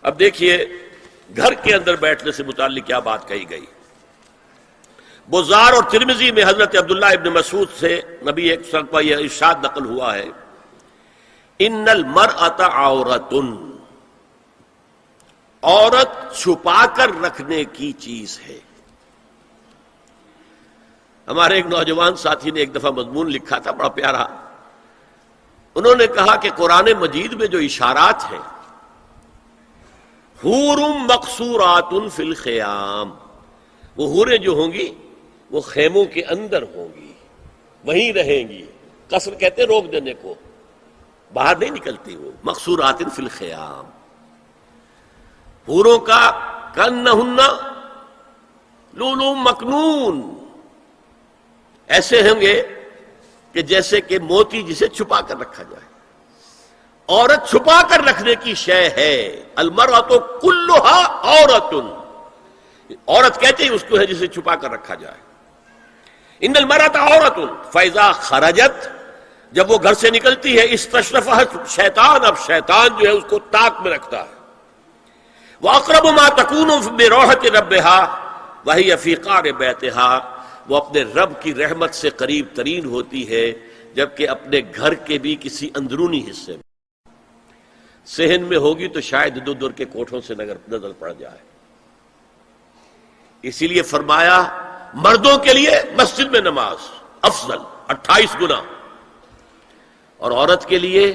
اب دیکھیے گھر کے اندر بیٹھنے سے متعلق کیا بات کہی گئی. بزار اور ترمذی میں حضرت عبداللہ ابن مسعود سے نبی ایک سرکہ یہ ارشاد نقل ہوا ہے، ان المرأۃ عورۃ، عورت چھپا کر رکھنے کی چیز ہے. ہمارے ایک نوجوان ساتھی نے ایک دفعہ مضمون لکھا تھا بڑا پیارا. انہوں نے کہا کہ قرآن مجید میں جو اشارات ہیں، حور مقصورات فی الخیام، وہ حوریں جو ہوں گی وہ خیموں کے اندر ہوں گی، وہیں رہیں گی. قصر کہتے ہیں روک دینے کو، باہر نہیں نکلتی. وہ مقصورات فی الخیام، حوروں کا کانہن لؤلؤ مکنون، ایسے ہوں گے کہ جیسے کہ موتی جسے چھپا کر رکھا جائے. عورت چھپا کر رکھنے کی شے ہے. المرأۃ کلھا عورۃ، عورت کہتے ہیں اس کو ہے جسے چھپا کر رکھا جائے. ان المرأۃ عورۃ فاذا خرجت، جب وہ گھر سے نکلتی ہے، استشرفھا شیطان، اب شیطان جو ہے اس کو طاق میں رکھتا ہے. واقرب ما تکون بروحۃ ربھا وہی فی قعر بیتھا، وہ اپنے رب کی رحمت سے قریب ترین ہوتی ہے جبکہ اپنے گھر کے بھی کسی اندرونی حصے میں. صحن میں ہوگی تو شاید ادھر ادھر کے کوٹھوں سے نظر پڑ جائے. اسی لیے فرمایا مردوں کے لیے مسجد میں نماز افضل 28 گنا، اور عورت کے لیے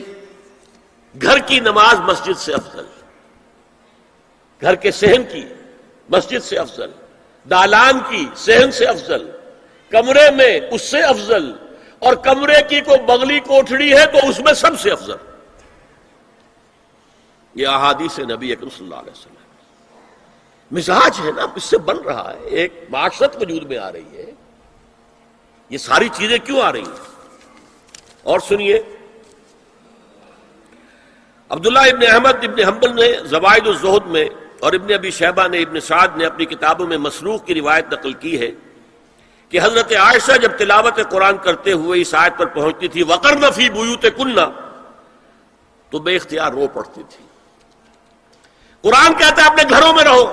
گھر کی نماز مسجد سے افضل، گھر کے صحن کی مسجد سے افضل، دالان کی صحن سے افضل، کمرے میں اس سے افضل، اور کمرے کی کوئی بغلی کوٹھڑی ہے تو اس میں سب سے افضل. یہ احادیث نبی اکرم صلی اللہ علیہ وسلم مزاج ہے نا، اس سے بن رہا ہے، ایک معاشرت وجود میں آ رہی ہے. یہ ساری چیزیں کیوں آ رہی ہیں؟ اور سنیے، عبداللہ ابن احمد ابن حنبل نے زوائد الزہد میں اور ابن ابی شیبہ نے، ابن سعد نے اپنی کتابوں میں مسروق کی روایت نقل کی ہے کہ حضرت عائشہ جب تلاوت قرآن کرتے ہوئے اس آیت پر پہنچتی تھی وَقَرْنَ فِي بُيُوتِكُنَّ، تو بے اختیار رو پڑتی تھی. قرآن کہتا ہے اپنے گھروں میں رہو.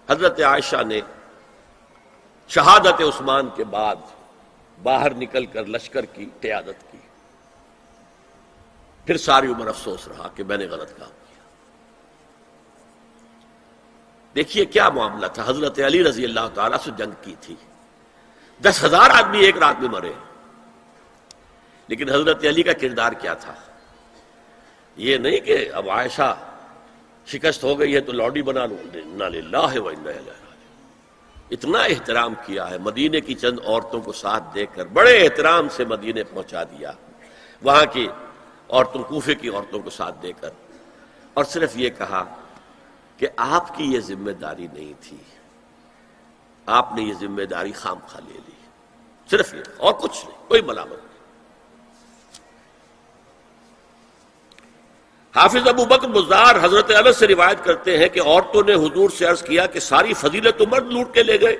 حضرت عائشہ نے شہادت عثمان کے بعد باہر نکل کر لشکر کی قیادت کی. پھر ساری عمر افسوس رہا کہ میں نے غلط کام کیا. دیکھیے کیا معاملہ تھا. حضرت علی رضی اللہ تعالیٰ سے جنگ کی تھی، 10,000 آدمی ایک رات میں مرے، لیکن حضرت علی کا کردار کیا تھا؟ یہ نہیں کہ اب عائشہ شکست ہو گئی ہے تو لوڈی بنا لوں. انا للہ و انا الیہ راجعون. اتنا احترام کیا ہے، مدینے کی چند عورتوں کو ساتھ دے کر بڑے احترام سے مدینے پہنچا دیا، وہاں کی عورتوں، کوفے کی عورتوں کو ساتھ دے کر، اور صرف یہ کہا کہ آپ کی یہ ذمہ داری نہیں تھی، آپ نے یہ ذمہ داری خام خواہ لے لی. صرف یہ، اور کچھ نہیں، کوئی ملامت نہیں. حافظ ابو بکر بزار حضرت انس سے روایت کرتے ہیں کہ عورتوں نے حضور سے عرض کیا کہ ساری فضیلت تو مرد لوٹ کے لے گئے،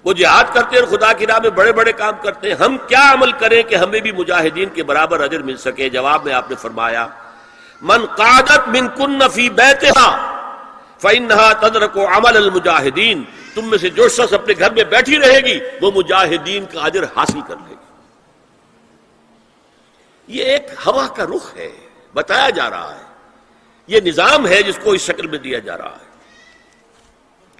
وہ جہاد کرتے ہیں اور خدا کی راہ میں بڑے بڑے کام کرتے ہیں، ہم کیا عمل کریں کہ ہمیں بھی مجاہدین کے برابر اجر مل سکے؟ جواب میں آپ نے فرمایا من قعدت منکن فی بیتہا فإنہا تدرک عمل المجاہدین، تم میں سے جو شخص اپنے گھر میں بیٹھی رہے گی وہ مجاہدین کا اجر حاصل کر لے گی. یہ ایک ہوا کا رخ ہے، بتایا جا رہا ہے، یہ نظام ہے جس کو اس شکل میں دیا جا رہا ہے.